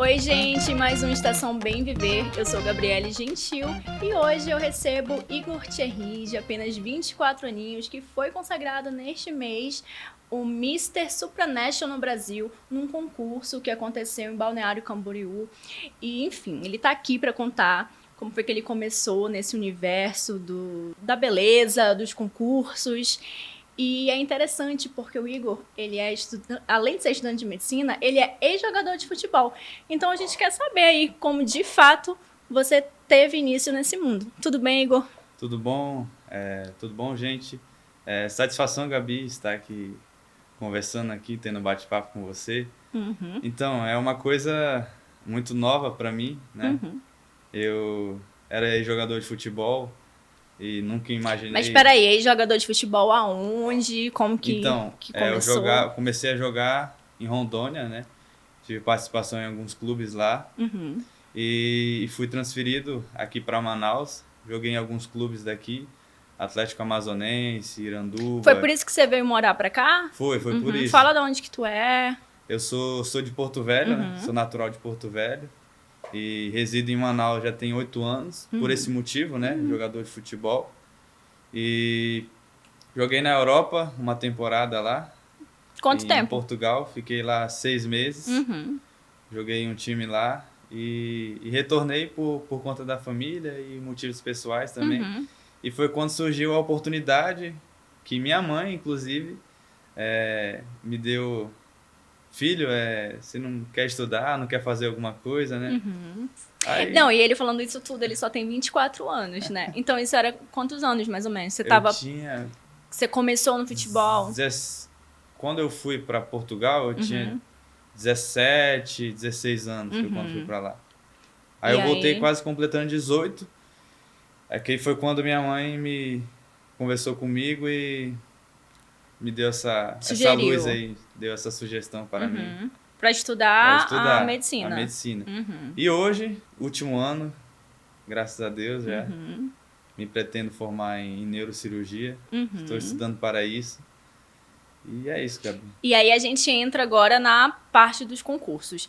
Oi, gente, mais um Estação Bem Viver. Eu sou Gabriele Gentil e hoje eu recebo Igor Thierry, de apenas 24 aninhos, que foi consagrado neste mês o Mister Supranational no Brasil, num concurso que aconteceu em Balneário Camboriú. E, enfim, ele tá aqui para contar como foi que ele começou nesse universo da beleza, dos concursos. E é interessante porque o Igor, ele é além de ser estudante de medicina, ele é ex-jogador de futebol. Então a gente quer saber aí como de fato você teve início nesse mundo. Tudo bem, Igor? Tudo bom? Tudo bom, gente? Satisfação, Gabi, estar aqui conversando aqui, tendo um bate-papo com você. Então, é uma coisa muito nova para mim, né? Eu era jogador de futebol e nunca imaginei... Mas espera aí, ex-jogador de futebol aonde? Como Então, que começou? comecei a jogar em Rondônia, né? Tive participação em alguns clubes lá e fui transferido aqui para Manaus. Joguei em alguns clubes daqui, Atlético Amazonense, Iranduba. Foi por isso que você veio morar pra cá? Foi por isso. Fala de onde que tu é. Eu sou de Porto Velho, né? Sou natural de Porto Velho e resido em Manaus já tem 8 anos, por esse motivo, né? Jogador de futebol. E joguei na Europa uma temporada lá. Quanto em tempo? Em Portugal, fiquei lá 6 meses. Joguei em um time lá e retornei por conta da família e motivos pessoais também. E foi quando surgiu a oportunidade que minha mãe, inclusive, me deu... Filho, você não quer estudar, não quer fazer alguma coisa, né? Aí, Não, e ele falando isso tudo, ele só tem 24 anos, né? Então isso era quantos anos, mais ou menos? Você começou no futebol? Quando eu fui para Portugal, eu tinha 17, 16 anos, foi quando fui para lá. Aí eu voltei quase completando 18. Aqui foi quando minha mãe me conversou comigo e me deu essa luz aí, deu essa sugestão para mim. Para estudar a medicina. A medicina. E hoje, último ano, graças a Deus, já me pretendo formar em neurocirurgia. Estou estudando para isso. E é isso, Gabi. E aí a gente entra agora na parte dos concursos.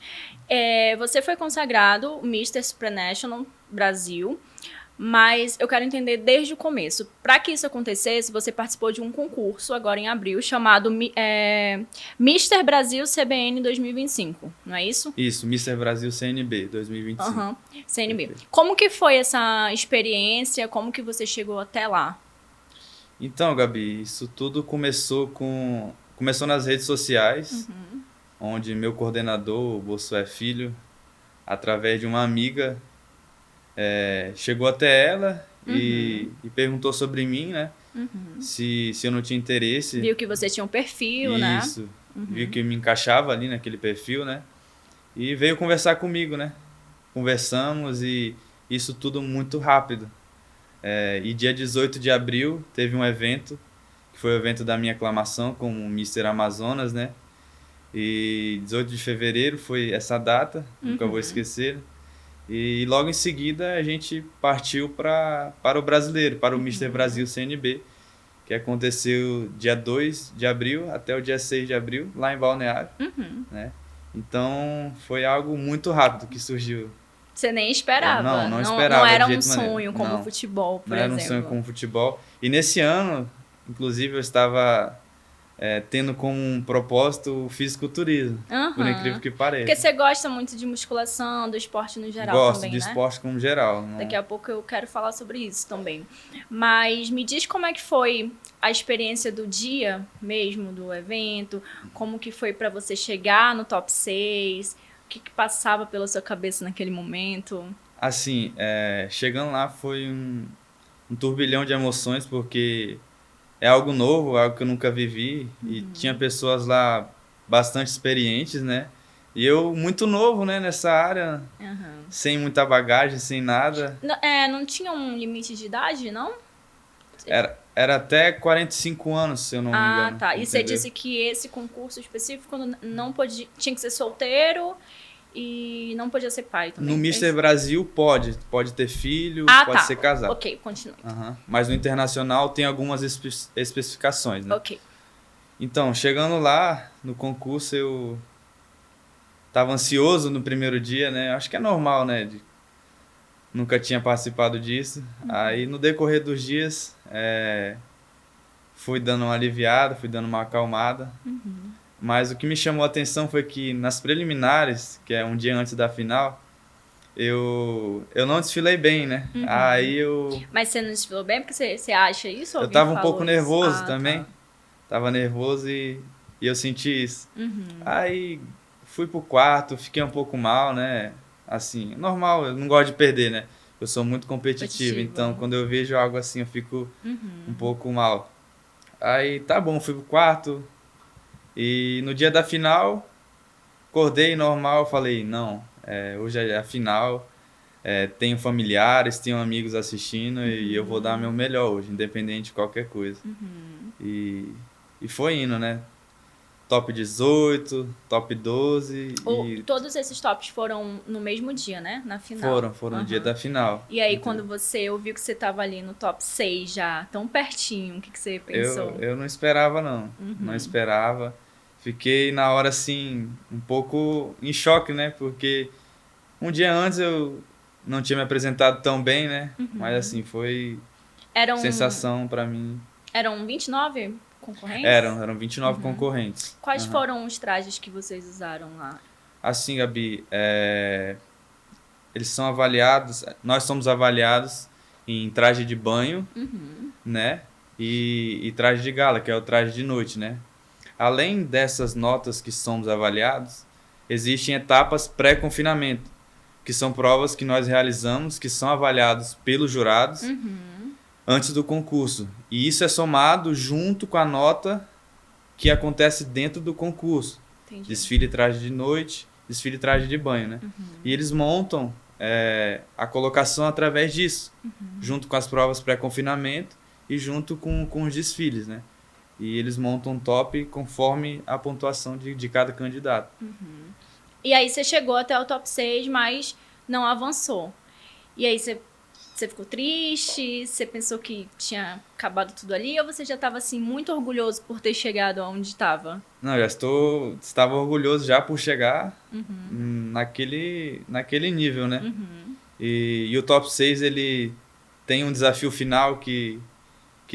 Você foi consagrado Mister Supranational Brasil, mas eu quero entender desde o começo. Para que isso acontecesse, você participou de um concurso agora em abril chamado Mister Brasil CBN 2025, não é isso? Isso, Mister Brasil CNB 2025. CNB. Perfeito. Como que foi essa experiência? Como que você chegou até lá? Então, Gabi, isso tudo começou nas redes sociais, onde meu coordenador, o Bossué Filho, através de uma amiga, chegou até ela e perguntou sobre mim, né? Se eu não tinha interesse. Viu que você tinha um perfil, né? Isso, viu que eu me encaixava ali naquele perfil, né? E veio conversar comigo, né? Conversamos e isso tudo muito rápido. E dia 18 de abril teve um evento, que foi o evento da minha aclamação como Mister Amazonas, né? E 18 de fevereiro foi essa data, nunca vou esquecer. E logo em seguida a gente partiu para o brasileiro, para o Mister Brasil CNB, que aconteceu dia 2 de abril até o dia 6 de abril, lá em Balneário. Né? Então foi algo muito rápido que surgiu. Você nem esperava? Não esperava. Não era um sonho como o futebol, por exemplo. Não era um sonho como o futebol. E nesse ano, inclusive, eu estava tendo como um propósito o fisiculturismo, por incrível que pareça. Porque você gosta muito de musculação, do esporte no geral também, né? Gosto de esporte como geral. Daqui a pouco eu quero falar sobre isso também. Mas me diz como é que foi a experiência do dia mesmo, do evento, como que foi para você chegar no top 6, o que passava pela sua cabeça naquele momento? Assim, chegando lá foi um turbilhão de emoções, porque é algo novo, algo que eu nunca vivi, e tinha pessoas lá bastante experientes, né? E eu muito novo, né, nessa área, sem muita bagagem, sem nada. Não tinha um limite de idade, não? Era até 45 anos, se eu não me engano. Ah, tá. E você disse que esse concurso específico não podia, tinha que ser solteiro e não podia ser pai também. No Mister Brasil pode ter filho, pode ser casado. Ok, continue. Mas no internacional tem algumas especificações, né? Ok. Então, chegando lá no concurso, tava ansioso no primeiro dia, né? Acho que é normal, né? Nunca tinha participado disso. Aí, no decorrer dos dias, fui dando uma aliviada, fui dando uma acalmada. Mas o que me chamou a atenção foi que nas preliminares, que é um dia antes da final, eu não desfilei bem, né? Aí Mas você não desfilou bem porque você acha isso? Ou eu alguém tava um falou pouco isso? nervoso Ah, também. tá. Tava nervoso e eu senti isso. Aí fui pro quarto, fiquei um pouco mal, né? Assim, normal, eu não gosto de perder, né? Eu sou muito competitivo, então quando eu vejo algo assim eu fico um pouco mal. Aí tá bom, fui pro quarto e no dia da final, acordei normal, falei, não, hoje é a final, tenho familiares, tenho amigos assistindo e eu vou dar meu melhor hoje, independente de qualquer coisa. E, e foi indo, né? Top 18, top 12 e Todos esses tops foram no mesmo dia, né? Na final. foram no dia da final. E aí, Entendeu? quando você ouviu que você tava ali no top 6 já, tão pertinho, o que você pensou? Eu não esperava, não. Não esperava. Fiquei na hora, assim, um pouco em choque, né? Porque um dia antes eu não tinha me apresentado tão bem, né? Mas, assim, foi Eram, sensação pra mim. eram 29 concorrentes? Eram 29 concorrentes. Quais foram os trajes que vocês usaram lá? Assim, Gabi, eles são avaliados, nós somos avaliados em traje de banho, né? E traje de gala, que é o traje de noite, né? Além dessas notas que somos avaliados, existem etapas pré-confinamento, que são provas que nós realizamos, que são avaliados pelos jurados antes do concurso. E isso é somado junto com a nota que acontece dentro do concurso. Entendi. Desfile traje de noite, desfile traje de banho, né? E eles montam a colocação através disso, junto com as provas pré-confinamento e junto com os desfiles, né? E eles montam um top conforme a pontuação de cada candidato. E aí você chegou até o top 6, mas não avançou. E aí você ficou triste? Você pensou que tinha acabado tudo ali? Ou você já estava assim, muito orgulhoso por ter chegado aonde estava? Não, estava orgulhoso já por chegar naquele nível, né? E o top 6, ele tem um desafio final que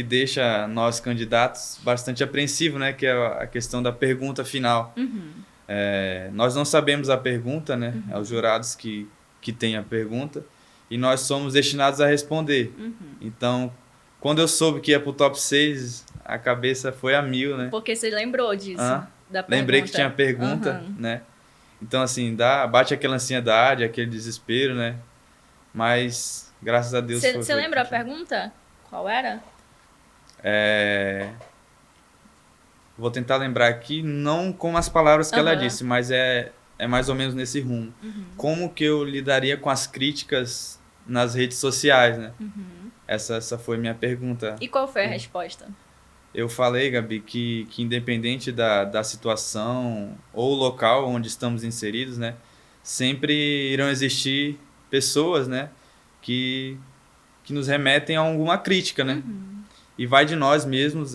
deixa nós candidatos bastante apreensivos, né? Que é a questão da pergunta final. Nós não sabemos a pergunta, né? É os jurados que têm a pergunta e nós somos destinados a responder. Então, quando eu soube que ia pro top 6, a cabeça foi a mil, né? Porque você lembrou disso, da pergunta. Lembrei que tinha pergunta, né? Então, assim, bate aquela ansiedade, aquele desespero, né? Mas, graças a Deus... Você lembra a pergunta? Qual era? Vou tentar lembrar aqui, não com as palavras que ela disse, mas é mais ou menos nesse rumo. Como que eu lidaria com as críticas nas redes sociais, né? Essa foi minha pergunta. E qual foi a resposta? Eu falei, Gabi, que independente da situação ou local onde estamos inseridos, né? Sempre irão existir pessoas, né? Que nos remetem a alguma crítica, né? E vai de nós mesmos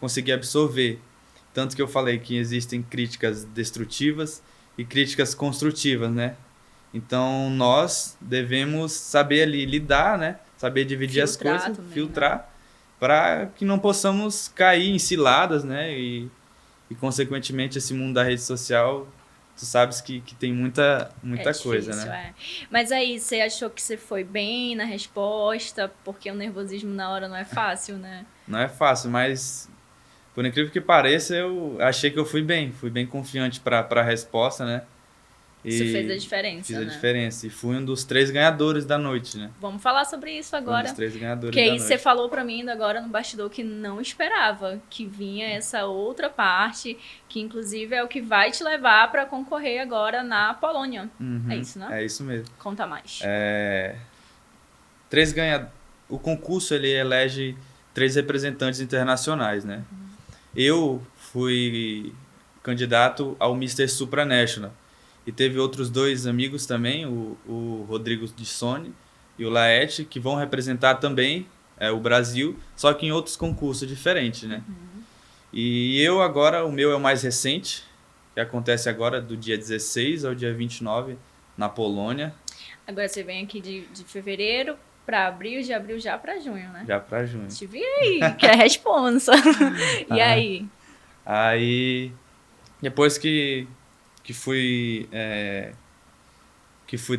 conseguir absorver. Tanto que eu falei que existem críticas destrutivas e críticas construtivas, né? Então, nós devemos saber ali lidar, né? Saber dividir as coisas, também, filtrar, né? para que não possamos cair em ciladas, né? E, consequentemente, esse mundo da rede social, tu sabes que tem muita coisa, difícil, né? Mas aí, você achou que você foi bem na resposta? Porque o nervosismo na hora não é fácil, né? Não é fácil, mas por incrível que pareça, eu achei que eu fui bem confiante para a resposta, né? Isso fez a diferença, Fiz né? a diferença. E fui um dos 3 ganhadores da noite, né? Vamos falar sobre isso agora. Fui um dos 3 ganhadores Porque da aí noite. você falou pra mim ainda agora no bastidor que não esperava que vinha essa outra parte, que inclusive é o que vai te levar pra concorrer agora na Polônia. É isso, né? É isso mesmo. Conta mais. O concurso, ele elege 3 representantes internacionais, né? Eu fui candidato ao Mr. Supranational. E teve outros 2 amigos também, o Rodrigo de Sone e o Laete, que vão representar também o Brasil, só que em outros concursos diferentes, né? E eu agora, o meu é o mais recente, que acontece agora do dia 16 ao dia 29 na Polônia. Agora você vem aqui de fevereiro para abril, de abril já para junho, né? Já para junho. Te vi aí, que é a responsa. E aí? Aí, depois que fui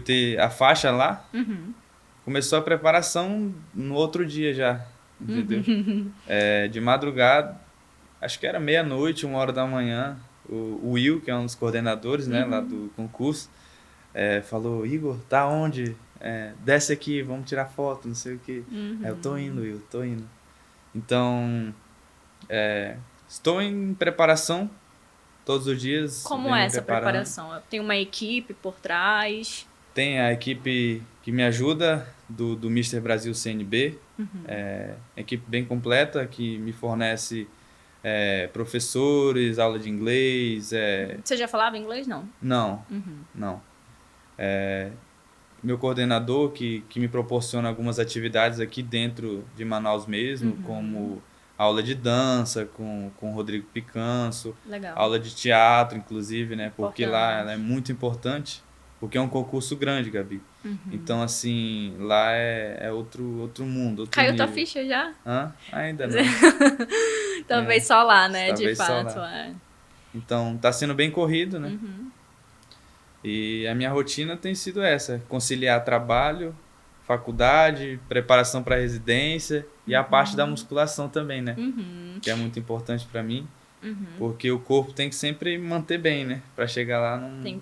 ter a faixa lá, começou a preparação no outro dia já, entendeu? De madrugada, acho que era meia-noite, 1h da manhã, o Will, que é um dos coordenadores, né, lá do concurso, falou: Igor, tá onde? Desce aqui, vamos tirar foto, não sei o quê. Eu tô indo, Will, tô indo. Então, estou em preparação todos os dias. Como é essa preparação? Tem uma equipe por trás? Tem a equipe que me ajuda do Mister Brasil CNB, equipe bem completa que me fornece professores, aula de inglês. Você já falava inglês, não? Não, não. Meu coordenador que me proporciona algumas atividades aqui dentro de Manaus mesmo, como aula de dança com o Rodrigo Picanso, Legal. aula de teatro, inclusive, né? Porque Importante. lá ela é muito importante, porque é um concurso grande, Gabi. Então, assim, lá é outro mundo, outro Caiu tua nível. ficha já? Ainda não. Talvez só lá, né? Talvez de só fato. lá. Então, tá sendo bem corrido, né? E a minha rotina tem sido essa: conciliar trabalho, faculdade, preparação para residência e a parte da musculação também, né? Que é muito importante para mim, porque o corpo tem que sempre manter bem, né? Para chegar lá num...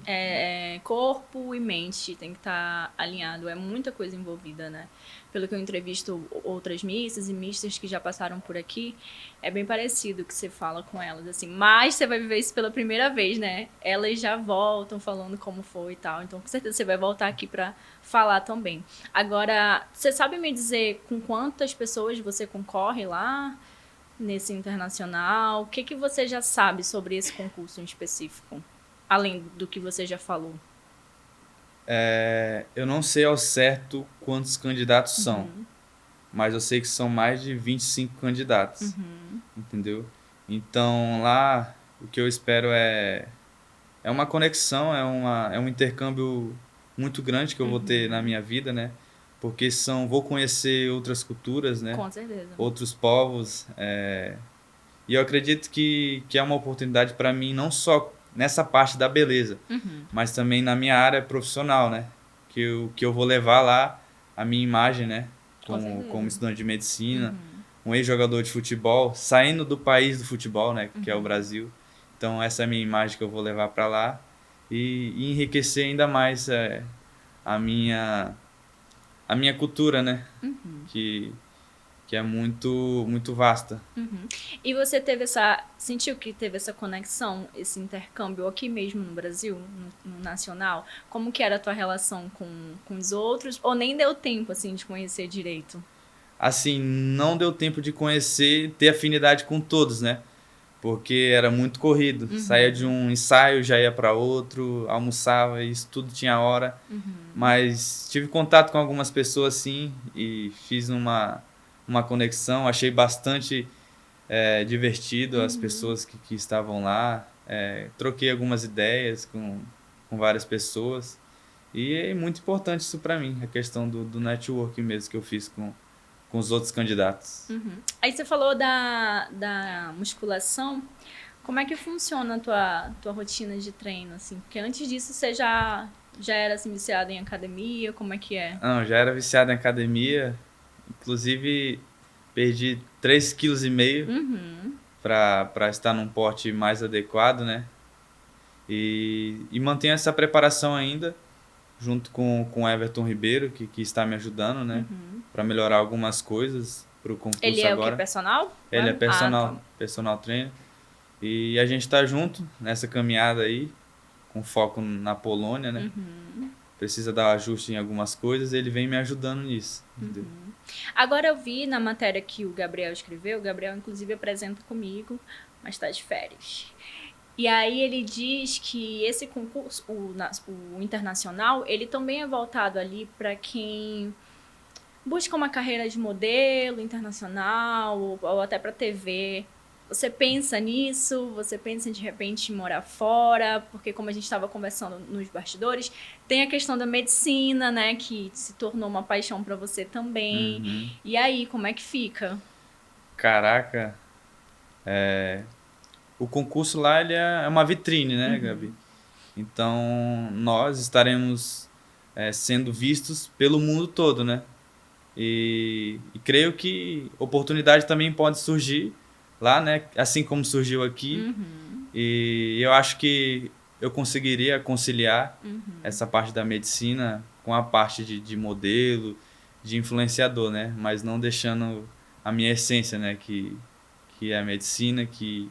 Corpo e mente tem que estar alinhado, é muita coisa envolvida, né? Pelo que eu entrevisto outras missas e misters que já passaram por aqui, é bem parecido o que você fala com elas, assim, mas você vai viver isso pela primeira vez, né? Elas já voltam falando como foi e tal, então com certeza você vai voltar aqui para falar também. Agora, você sabe me dizer com quantas pessoas você concorre lá nesse internacional? O que você já sabe sobre esse concurso em específico, além do que você já falou? Eu não sei ao certo quantos candidatos são, mas eu sei que são mais de 25 candidatos, entendeu? Então lá o que eu espero é uma conexão, é um intercâmbio muito grande que eu vou ter na minha vida, né? Porque vou conhecer outras culturas, né? Com certeza. Outros povos, e eu acredito que é uma oportunidade para mim, não só nessa parte da beleza, mas também na minha área profissional, né? Que eu vou levar lá a minha imagem, né? Como estudante de medicina, um ex-jogador de futebol, saindo do país do futebol, né? Que é o Brasil. Então essa é a minha imagem que eu vou levar para lá e enriquecer ainda mais a minha cultura, né? Que é muito vasta. E você sentiu que teve essa conexão, esse intercâmbio aqui mesmo no Brasil, no nacional? Como que era a tua relação com os outros? Ou nem deu tempo, assim, de conhecer direito? Assim, não deu tempo de conhecer, ter afinidade com todos, né? Porque era muito corrido. Saía de um ensaio, já ia para outro, almoçava, isso tudo tinha hora. Mas tive contato com algumas pessoas, sim, e fiz uma conexão. Achei bastante divertido as pessoas que estavam lá. Troquei algumas ideias com várias pessoas. E é muito importante isso para mim, a questão do networking mesmo que eu fiz com os outros candidatos. Aí você falou da musculação. Como é que funciona a tua rotina de treino, assim? Porque antes disso você já era assim, viciado em academia? Como é que é? Não, já era viciado em academia. Inclusive, perdi 3,5 kg para estar num porte mais adequado, né? E mantenho essa preparação ainda, junto com o Everton Ribeiro, que está me ajudando, né? Para melhorar algumas coisas para o concurso agora. Ele é o que, personal? Ele é personal trainer. E a gente está junto nessa caminhada aí, com foco na Polônia, né? Precisa dar ajuste em algumas coisas, ele vem me ajudando nisso. Entendeu? Agora eu vi na matéria que o Gabriel escreveu, o Gabriel inclusive apresenta comigo, mas está de férias. E aí ele diz que esse concurso, o internacional, ele também é voltado ali para quem busca uma carreira de modelo internacional ou até para TV. Você pensa nisso? Você pensa em, de repente, morar fora? Porque como a gente estava conversando nos bastidores, tem a questão da medicina, né? Que se tornou uma paixão para você também. Uhum. E aí, como é que fica? Caraca, o concurso lá ele é uma vitrine, né, Gabi? Então, nós estaremos sendo vistos pelo mundo todo, né? E creio que oportunidade também pode surgir lá, né? Assim como surgiu aqui. E eu acho que eu conseguiria conciliar essa parte da medicina com a parte de modelo, de influenciador, né? Mas não deixando a minha essência, né? Que é a medicina, que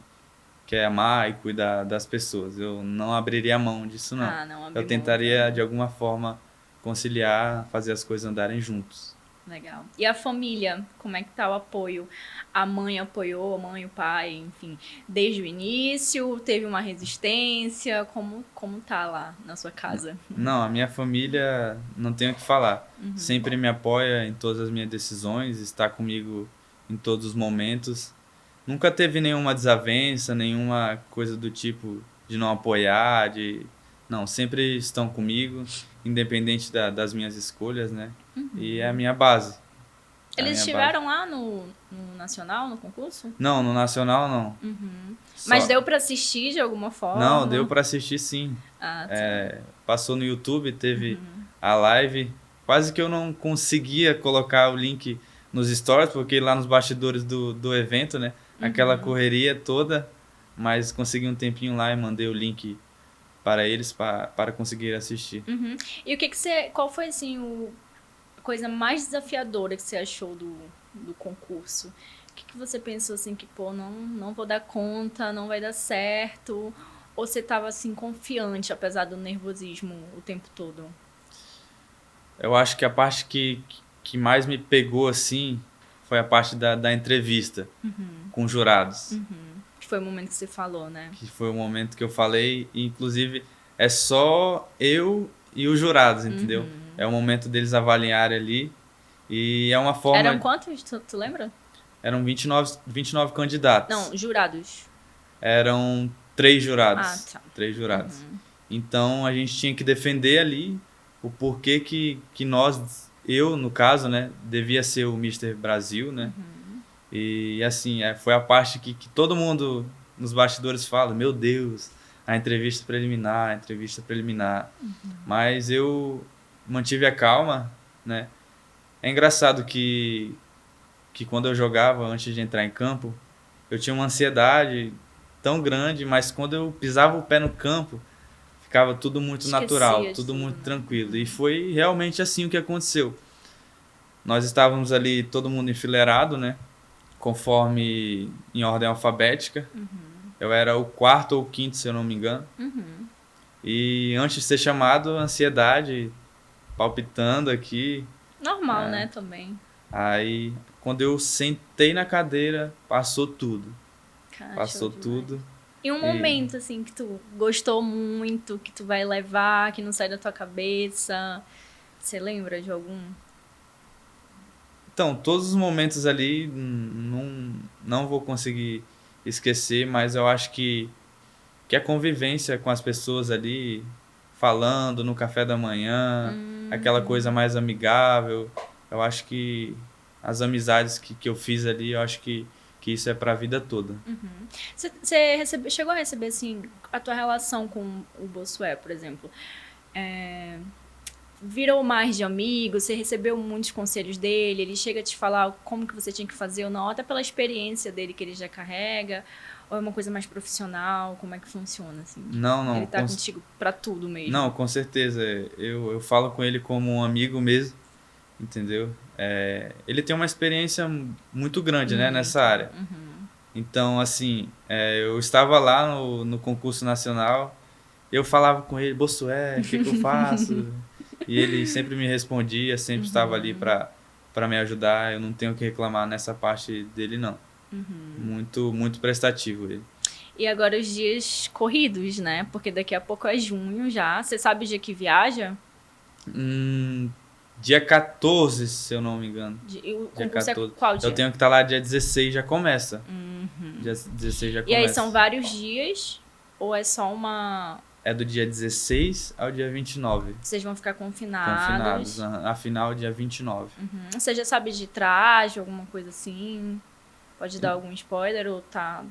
é amar e cuidar das pessoas. Eu não abriria a mão disso, não. Ah, não Eu abrir mão tentaria, de também. alguma forma, conciliar, fazer as coisas andarem juntos. Legal. E a família, como é que tá o apoio? A mãe apoiou, a mãe, o pai, enfim, desde o início? Teve uma resistência? Como tá lá na sua casa? Não, a minha família, não tenho o que falar. Sempre me apoia em todas as minhas decisões, está comigo em todos os momentos. Nunca teve nenhuma desavença, nenhuma coisa do tipo de não apoiar, de... Não, sempre estão comigo, independente das minhas escolhas, né? E é a minha base. É a Eles minha base. estiveram lá no Nacional, no concurso? Não, no Nacional não. Mas Só... deu pra assistir de alguma Não, deu forma? para assistir sim. Ah, tá. Passou no YouTube, teve a live. Quase que eu não conseguia colocar o link nos stories, porque lá nos bastidores do evento, né? Aquela correria toda, mas consegui um tempinho lá e mandei o link para eles para conseguir assistir. E o que que você... Qual foi, assim, a coisa mais desafiadora que você achou do concurso? O que que você pensou, assim, que, pô, não vou dar conta, não vai dar certo? Ou você tava, assim, confiante, apesar do nervosismo o tempo todo? Eu acho que a parte que mais me pegou assim foi a parte da entrevista com jurados. Que foi o momento que você falou, né? Que foi o momento que eu falei, e inclusive é só eu e os jurados, entendeu? É o momento deles avaliarem ali, e é uma Eram forma... quantos? Tu lembra? Eram 29 candidatos. Não, jurados. Eram três Ah, jurados. tá. Três jurados. Então a gente tinha que defender ali o porquê que nós, eu no caso, né, devia ser o Mister Brasil, né? E assim, foi a parte que todo mundo nos bastidores fala, meu Deus, a entrevista preliminar, a entrevista preliminar. Mas eu mantive a calma, né? É engraçado que quando eu jogava, antes de entrar em campo, eu tinha uma ansiedade tão grande, mas quando eu pisava o pé no campo, ficava tudo muito natural, Esquecia de tudo tudo, muito né? tranquilo. E foi realmente assim o que aconteceu. Nós estávamos ali, todo mundo enfileirado, né? Conforme em ordem alfabética. Eu era o quarto ou quinto, se eu não me engano. E antes de ser chamado, ansiedade, palpitando aqui. Normal, né, também. Aí, quando eu sentei na cadeira, passou tudo. Cara, show Passou demais. tudo. E um E, momento, assim, que tu gostou muito, que tu vai levar, que não sai da tua cabeça. Você lembra de algum? então, todos os momentos ali não vou conseguir esquecer, mas eu acho que a convivência com as pessoas ali, falando no café da manhã, aquela coisa mais amigável, eu acho que as amizades que eu fiz ali, eu acho que isso é para a vida toda. Você chegou a receber, assim, a tua relação com o Bossuet, por exemplo? Virou mais de amigo? Você recebeu muitos conselhos dele? Ele chega a te falar como que você tinha que fazer ou não? Até pela experiência dele que ele já carrega? Ou é uma coisa mais profissional? Como é que funciona, assim? Não, Ele tá contigo pra tudo mesmo? não, com certeza. Eu falo com ele como um amigo mesmo, entendeu? Ele tem uma experiência muito grande, né, nessa área. Então, assim, eu estava lá no concurso nacional, eu falava com ele, Bossuet, o que eu faço? E ele sempre me respondia, sempre estava ali para me ajudar. Eu não tenho o que reclamar nessa parte dele, não. Muito, muito prestativo ele. E agora os dias corridos, né? Porque daqui a pouco é junho já. Você sabe o dia que viaja? Dia 14, se eu não me engano. E o Dia concurso 14. é qual dia? Eu tenho que estar lá dia 16, já começa. Dia 16 já E começa. aí são vários dias? Ou é só uma... É do dia 16 ao dia 29. Vocês vão ficar confinados? Confinados. A final, dia 29. Você já sabe de traje, alguma coisa assim? Pode dar algum spoiler ou tá...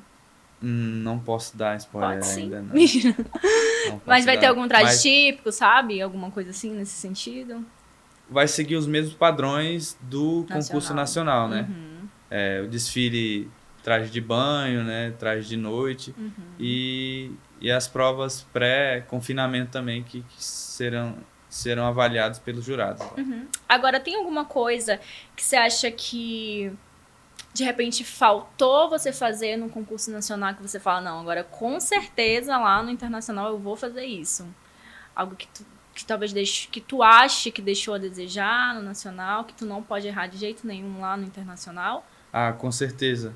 Não posso dar spoiler Pode sim. ainda, não. Mentira. Não posso Mas vai ter dar. algum traje Mas típico, sabe? Alguma coisa assim nesse sentido? vai seguir os mesmos padrões do concurso nacional, né? O desfile, traje de banho, né? Traje de noite. E as provas pré-confinamento também, que serão avaliados pelos jurados. Agora, tem alguma coisa que você acha que de repente faltou você fazer no concurso nacional que você fala, não, agora com certeza lá no internacional eu vou fazer isso? Algo que talvez que tu ache que deixou a desejar no nacional, que tu não pode errar de jeito nenhum lá no internacional? Ah, com certeza.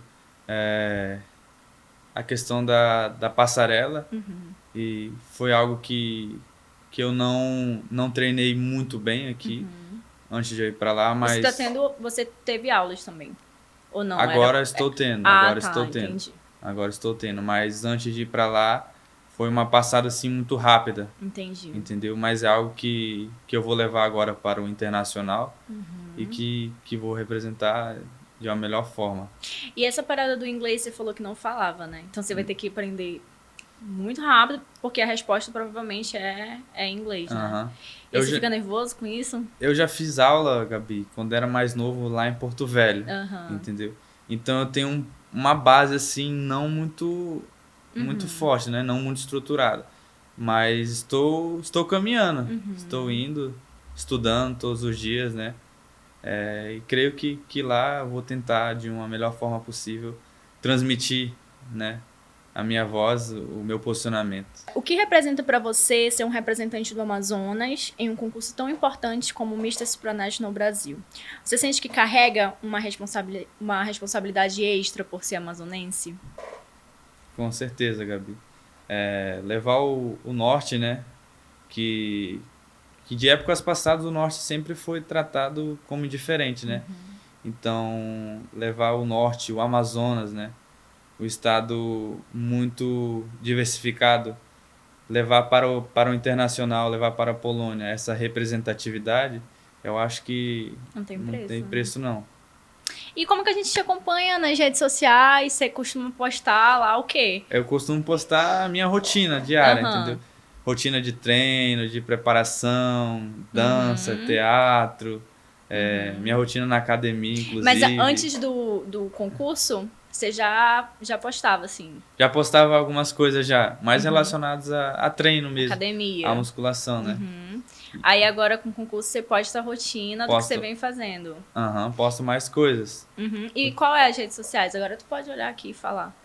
A questão da passarela, e foi algo que eu não treinei muito bem aqui antes de eu ir para lá, mas Você teve aulas também? Ou não? agora estou tendo, Entendi. agora estou tendo, mas antes de ir para lá foi uma passada assim muito rápida, Entendi. entendeu? Mas é algo que eu vou levar agora para o internacional e que vou representar de uma melhor forma. E essa parada do inglês você falou que não falava, né? Então você vai ter que aprender muito rápido, porque a resposta provavelmente é em inglês, né? E você fica nervoso com isso? Eu já fiz aula, Gabi, quando era mais novo lá em Porto Velho, entendeu? Então eu tenho uma base assim não muito forte, né? Não muito estruturada. Mas estou caminhando, estou indo, estudando todos os dias, né? E creio que lá eu vou tentar, de uma melhor forma possível, transmitir, né, a minha voz, o meu posicionamento. O que representa para você ser um representante do Amazonas em um concurso tão importante como o Mister Supranational Brasil? Você sente que carrega uma responsabilidade extra por ser amazonense? Com certeza, Gabi. Levar o norte, né, que de épocas passadas o norte sempre foi tratado como diferente, né? Então, levar o norte, o Amazonas, né? O estado muito diversificado, levar para o internacional, levar para a Polônia essa representatividade, eu acho que não tem preço, não. E como que a gente te acompanha nas redes sociais? Você costuma postar lá o quê? Eu costumo postar a minha rotina diária, entendeu? Rotina de treino, de preparação, dança, teatro, minha rotina na academia, inclusive. Mas antes do concurso, você já postava, assim? Já postava algumas coisas já, mais relacionadas a treino mesmo. Academia. A musculação, né? Aí agora com o concurso você posta a rotina do que você vem fazendo. Posto mais coisas. E qual é as redes sociais? Agora tu pode olhar aqui e falar.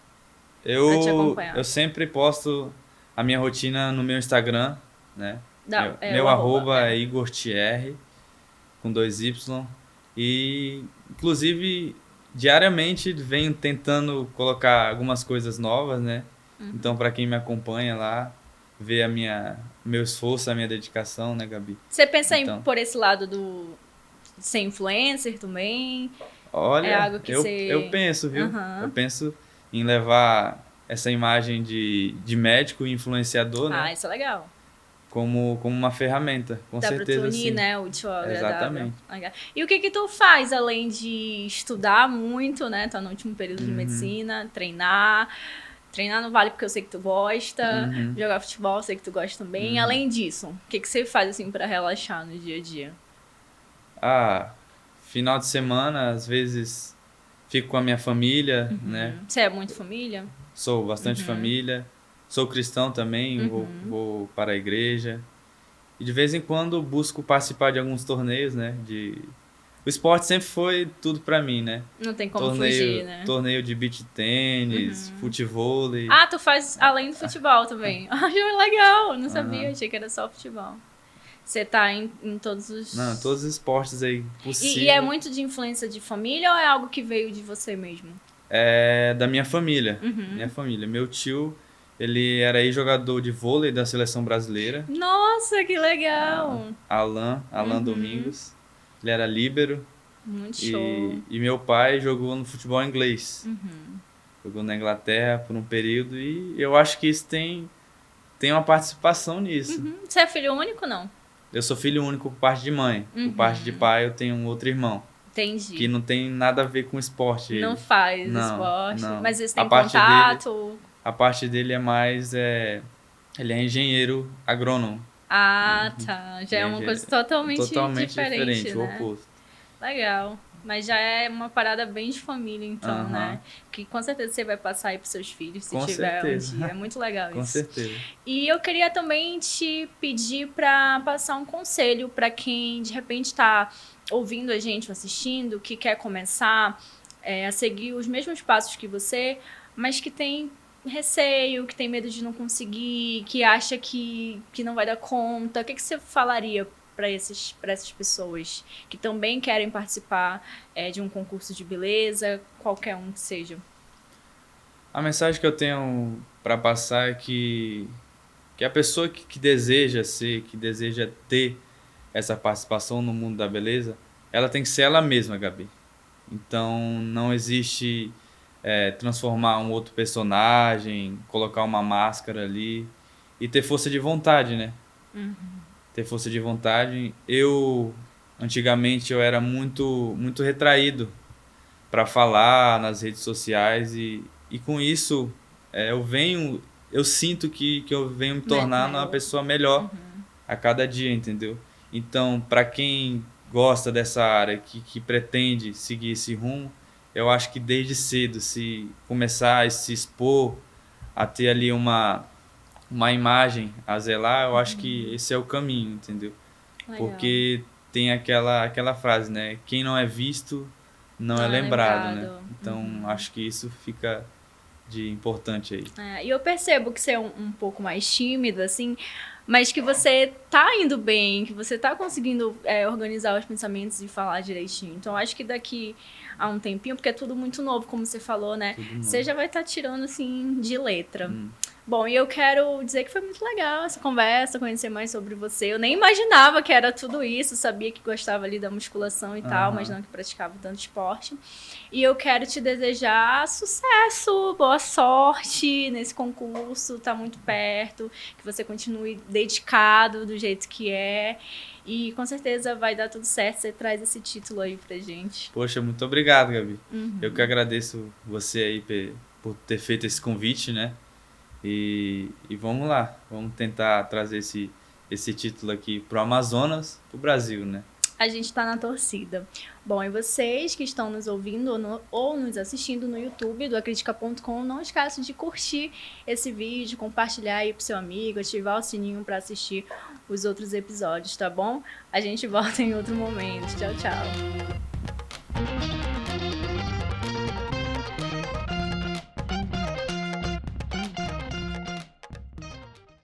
Pra te acompanhar. Eu sempre posto a minha rotina no meu Instagram, né? Meu arroba é Igor Thierry, com 2Y. E, inclusive, diariamente venho tentando colocar algumas coisas novas, né? Então, para quem me acompanha lá, vê meu esforço, a minha dedicação, né, Gabi? Você pensa em por esse lado de ser influencer também? Olha, é algo que eu penso, viu? Eu penso em levar essa imagem de médico e influenciador, né? Isso é legal. Como uma ferramenta, com certeza. Dá pra tu unir, sim. né, o útil ao agradável. Exatamente. E o que tu faz, além de estudar muito, né? Tá no último período de medicina, treinar no Vale porque eu sei que tu gosta, jogar futebol eu sei que tu gosta também. Além disso, o que você faz, assim, pra relaxar no dia a dia? Final de semana, às vezes, fico com a minha família, né? Você é muito família? Sou bastante família. Sou cristão também, vou para a igreja. E de vez em quando busco participar de alguns torneios, né? O esporte sempre foi tudo pra mim, né? Não tem como fugir, né? Torneio de beach tênis, futevôlei. Tu faz além do futebol também. Legal, não sabia, achei que era só futebol. Você tá em todos os... Não, todos os esportes aí possíveis. E é muito de influência de família ou é algo que veio de você mesmo? É da minha família. Minha família. Meu tio, ele era ex-jogador de vôlei da seleção brasileira. Nossa, que legal! Alan Domingos. Ele era líbero. Muito show. E meu pai jogou no futebol inglês. jogou na Inglaterra por um período e eu acho que isso tem uma participação nisso. Você é filho único, não? Eu sou filho único por parte de mãe. Por parte de pai eu tenho um outro irmão. Entendi. Que não tem nada a ver com esporte. Não ele. faz Não, esporte. não. Mas eles A têm parte contato? A parte dele é mais... ele é engenheiro agrônomo. Ah, tá. Já é uma coisa totalmente diferente, o né? oposto. Legal. Mas já é uma parada bem de família, então, né? Que com certeza você vai passar aí pros seus filhos, se tiver um dia. É muito legal isso. Com certeza. E eu queria também te pedir para passar um conselho para quem, de repente, está ouvindo a gente, assistindo, que quer começar a seguir os mesmos passos que você, mas que tem receio, que tem medo de não conseguir, que acha que não vai dar conta. O que você falaria para essas pessoas que também querem participar de um concurso de beleza, qualquer um que seja? A mensagem que eu tenho para passar é que a pessoa que deseja ser, que deseja ter essa participação no mundo da beleza, ela tem que ser ela mesma, Gabi. Então não existe transformar um outro personagem, colocar uma máscara ali e ter força de vontade, né? Ter força de vontade. Antigamente, eu era muito retraído para falar nas redes sociais e com isso eu sinto que eu venho me tornando uma pessoa melhor a cada dia, entendeu? Então, para quem gosta dessa área, que pretende seguir esse rumo, eu acho que desde cedo, se começar a se expor, a ter ali uma imagem a zelar, eu acho que esse é o caminho, entendeu? Legal. Porque tem aquela frase, né? Quem não é visto não é lembrado, né? Então, acho que isso fica de importante aí. E eu percebo que você é um pouco mais tímido, assim, mas que você tá indo bem, que você tá conseguindo organizar os pensamentos e falar direitinho. Então, acho que daqui a um tempinho, porque é tudo muito novo, como você falou, né? Você já vai estar tirando, assim, de letra. Bom, e eu quero dizer que foi muito legal essa conversa, conhecer mais sobre você. Eu nem imaginava que era tudo isso, sabia que gostava ali da musculação e tal, mas não que praticava tanto esporte. E eu quero te desejar sucesso, boa sorte nesse concurso, tá muito perto, que você continue dedicado do jeito que é. E com certeza vai dar tudo certo, você traz esse título aí pra gente. Poxa, muito obrigado, Gabi. Eu que agradeço você aí por ter feito esse convite, né? E vamos lá, vamos tentar trazer esse título aqui pro Amazonas, pro Brasil, né? A gente tá na torcida. Bom, e vocês que estão nos ouvindo ou nos assistindo no YouTube do Acritica.com, não esqueçam de curtir esse vídeo, compartilhar aí pro seu amigo, ativar o sininho para assistir os outros episódios, tá bom? A gente volta em outro momento. Tchau, tchau.